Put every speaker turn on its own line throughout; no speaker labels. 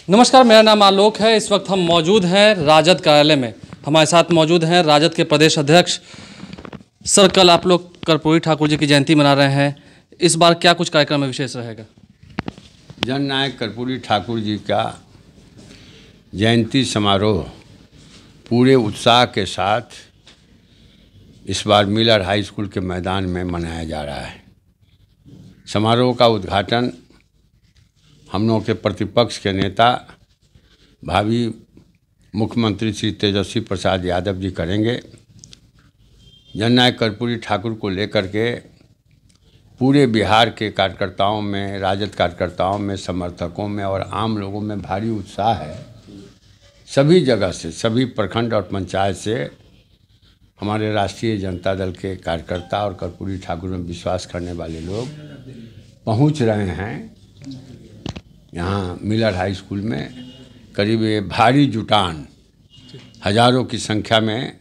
नमस्कार, मेरा नाम आलोक है। इस वक्त हम मौजूद हैं राजद कार्यालय में। हमारे साथ मौजूद हैं राजद के प्रदेश अध्यक्ष। सर, कल आप लोग कर्पूरी ठाकुर जी की जयंती मना रहे हैं, इस बार क्या कुछ कार्यक्रम में विशेष रहेगा?
जननायक कर्पूरी ठाकुर जी का जयंती समारोह पूरे उत्साह के साथ इस बार मिलर हाई स्कूल के मैदान में मनाया जा रहा है। समारोह का उद्घाटन हम लोगों के प्रतिपक्ष के नेता भावी मुख्यमंत्री श्री तेजस्वी प्रसाद यादव जी करेंगे। जननायक कर्पूरी ठाकुर को लेकर के पूरे बिहार के कार्यकर्ताओं में, राजद कार्यकर्ताओं में, समर्थकों में और आम लोगों में भारी उत्साह है। सभी जगह से, सभी प्रखंड और पंचायत से हमारे राष्ट्रीय जनता दल के कार्यकर्ता और कर्पूरी ठाकुर में विश्वास करने वाले लोग पहुंच रहे हैं। यहाँ मिलर हाई स्कूल में करीब भारी जुटान, हजारों की संख्या में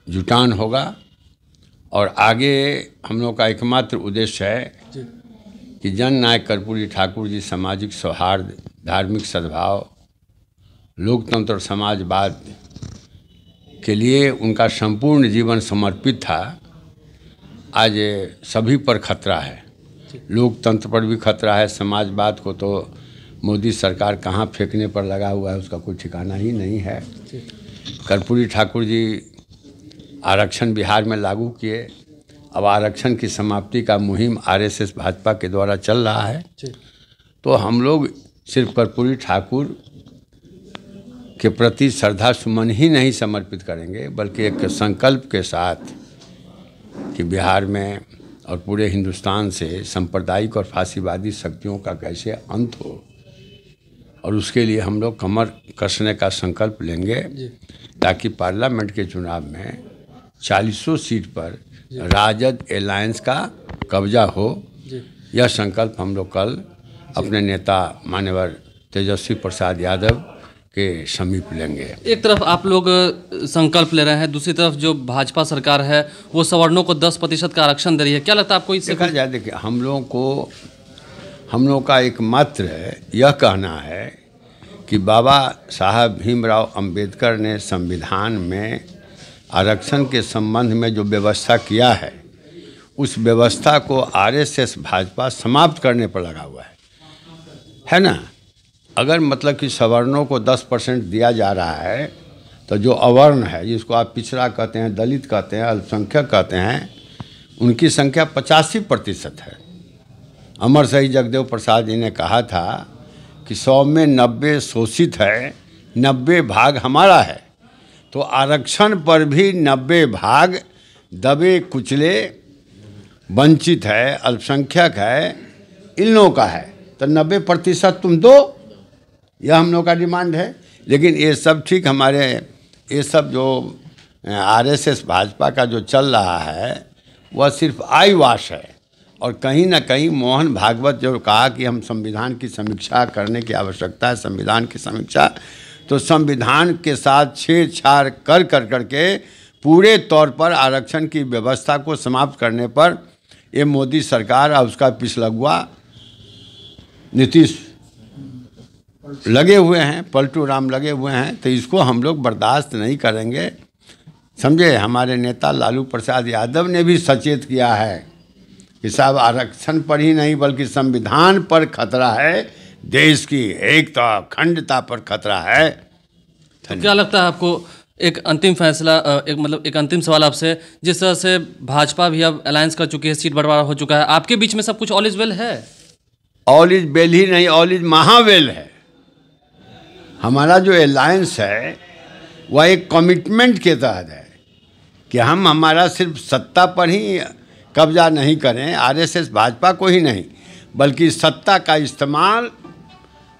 जुटान होगा और आगे हम लोग का एकमात्र उद्देश्य है कि जननायक कर्पूरी ठाकुर जी सामाजिक सौहार्द, धार्मिक सद्भाव, लोकतंत्र और समाजवाद के लिए उनका संपूर्ण जीवन समर्पित था। आज सभी पर खतरा है, लोकतंत्र पर भी खतरा है, समाजवाद को तो मोदी सरकार कहाँ फेंकने पर लगा हुआ है उसका कोई ठिकाना ही नहीं है। कर्पूरी ठाकुर जी आरक्षण बिहार में लागू किए, अब आरक्षण की समाप्ति का मुहिम आरएसएस भाजपा के द्वारा चल रहा है। तो हम लोग सिर्फ कर्पूरी ठाकुर के प्रति श्रद्धा सुमन ही नहीं समर्पित करेंगे, बल्कि एक संकल्प के साथ कि बिहार में और पूरे हिंदुस्तान से सांप्रदायिक और फांसीवादी शक्तियों का कैसे अंत हो, और उसके लिए हम लोग कमर कसने का संकल्प लेंगे ताकि पार्लियामेंट के चुनाव में 40 सीट पर राजद अलायंस का कब्जा हो। यह संकल्प हम लोग कल अपने नेता माननीय तेजस्वी प्रसाद यादव के समीप लेंगे।
एक तरफ आप लोग संकल्प ले रहे हैं, दूसरी तरफ जो भाजपा सरकार है वो सवर्णों को 10% का आरक्षण दे रही है। क्या लगता है आपको इससे?
देखा जाए, देखिए, हम लोग का एकमात्र यह कहना है कि बाबा साहब भीमराव अंबेडकर ने संविधान में आरक्षण के संबंध में जो व्यवस्था किया है, उस व्यवस्था को आरएसएस भाजपा समाप्त करने पर लगा हुआ है ना। अगर मतलब कि सवर्णों को 10% दिया जा रहा है, तो जो अवर्ण है, जिसको आप पिछड़ा कहते हैं, दलित कहते हैं, अल्पसंख्यक कहते हैं, उनकी संख्या 85% है। अमर शहीद जगदेव प्रसाद जी ने कहा था कि 100 में 90 शोषित है, 90 भाग हमारा है। तो आरक्षण पर भी 90 भाग दबे कुचले वंचित है, अल्पसंख्यक है, इन लोगों का है। तो 90% तुम दो, यह हम लोग का डिमांड है। लेकिन ये सब ठीक, हमारे ये सब जो आरएसएस भाजपा का जो चल रहा है वह सिर्फ आई वाश है। और कहीं ना कहीं मोहन भागवत जो कहा कि हम संविधान की समीक्षा करने की आवश्यकता है, संविधान की समीक्षा, तो संविधान के साथ छेड़छाड़ कर करके पूरे तौर पर आरक्षण की व्यवस्था को समाप्त करने पर ये मोदी सरकार और उसका पिछलगुआ नीतीश लगे हुए हैं, पलटू राम लगे हुए हैं। तो इसको हम लोग बर्दाश्त नहीं करेंगे, समझे। हमारे नेता लालू प्रसाद यादव ने भी सचेत किया है कि साहब आरक्षण पर ही नहीं बल्कि संविधान पर खतरा है, देश की एकता अखंडता पर खतरा है।
तो क्या लगता है आपको, एक अंतिम फैसला, एक अंतिम सवाल आपसे, जिस तरह से भाजपा भी अब अलायंस कर चुकी है, सीट बंटवारा हो चुका है, आपके बीच में सब कुछ ऑल इज वेल है?
ऑल इज वेल ही नहीं, ऑल इज महावेल है। हमारा जो अलायंस है वह एक कमिटमेंट के तहत है कि हम हमारा सिर्फ सत्ता पर ही कब्जा नहीं करें, आरएसएस भाजपा को ही नहीं, बल्कि सत्ता का इस्तेमाल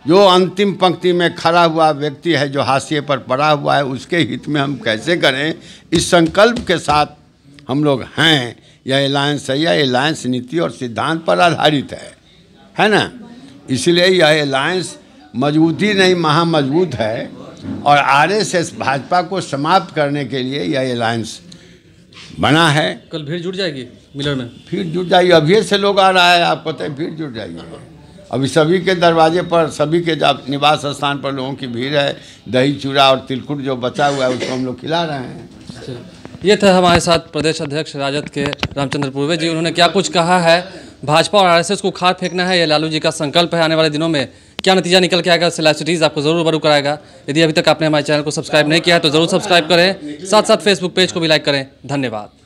जो अंतिम पंक्ति में खड़ा हुआ व्यक्ति है, जो हाशिए पर पड़ा हुआ है, उसके हित में हम कैसे करें, इस संकल्प के साथ हम लोग हैं। यह अलायंस है, यह अलायंस नीति और सिद्धांत पर आधारित है ना। इसलिए यह अलायंस मजबूती नहीं महामजबूत है और आरएसएस भाजपा को समाप्त करने के लिए यह अलायंस बना है।
कल भीड़ जुट जाएगी मिलर में?
भीड़ जुट जाएगी, अभी से लोग आ रहा है, आप पता है, भीड़ जुट जाएगी। अभी सभी के दरवाजे पर, सभी के निवास स्थान पर लोगों की भीड़ है। दही चूड़ा और तिलकुट जो बचा हुआ है उसको हम लोग खिला रहे हैं।
ये थे हमारे साथ प्रदेश अध्यक्ष राजद के रामचंद्र पूर्वे जी। उन्होंने क्या कुछ कहा है, भाजपा और आरएसएस को उखाड़ फेंकना है, ये लालू जी का संकल्प है। आने वाले दिनों में क्या नतीजा निकल के आएगा, इससे लाइव सिटीज़ आपको जरूर रूबरू कराएगा। यदि अभी तक आपने हमारे चैनल को सब्सक्राइब नहीं किया है तो जरूर सब्सक्राइब करें, साथ साथ फेसबुक पेज को भी लाइक करें। धन्यवाद।